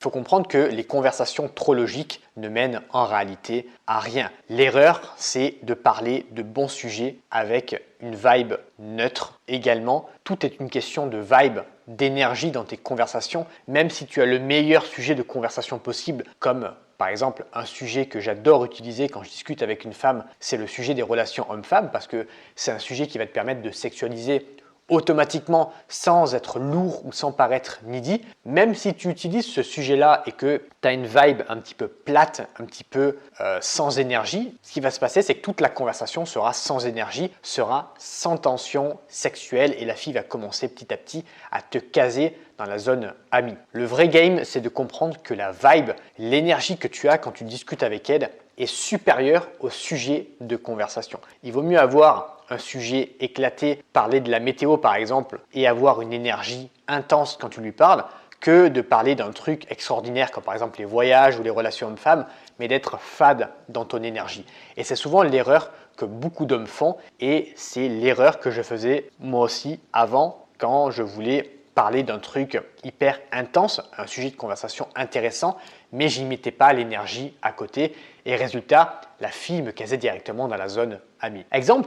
Il faut comprendre que les conversations trop logiques ne mènent en réalité à rien. L'erreur, c'est de parler de bons sujets avec une vibe neutre. Également, tout est une question de vibe, d'énergie dans tes conversations. Même si tu as le meilleur sujet de conversation possible, comme par exemple un sujet que j'adore utiliser quand je discute avec une femme, c'est le sujet des relations homme-femme parce que c'est un sujet qui va te permettre de sexualiser automatiquement sans être lourd ou sans paraître needy. Même si tu utilises ce sujet-là et que tu as une vibe un petit peu plate, un petit peu sans énergie, ce qui va se passer, c'est que toute la conversation sera sans énergie, sera sans tension sexuelle et la fille va commencer petit à petit à te caser dans la zone amie. Le vrai game, c'est de comprendre que la vibe, l'énergie que tu as quand tu discutes avec elle est supérieure au sujet de conversation. Il vaut mieux avoir un sujet éclaté, parler de la météo par exemple, et avoir une énergie intense quand tu lui parles, que de parler d'un truc extraordinaire comme par exemple les voyages ou les relations hommes-femmes, mais d'être fade dans ton énergie. Et c'est souvent l'erreur que beaucoup d'hommes font et c'est l'erreur que je faisais moi aussi avant quand je voulais parler d'un truc hyper intense, un sujet de conversation intéressant, mais j'y mettais pas l'énergie à côté et résultat, la fille me casait directement dans la zone amie. Exemple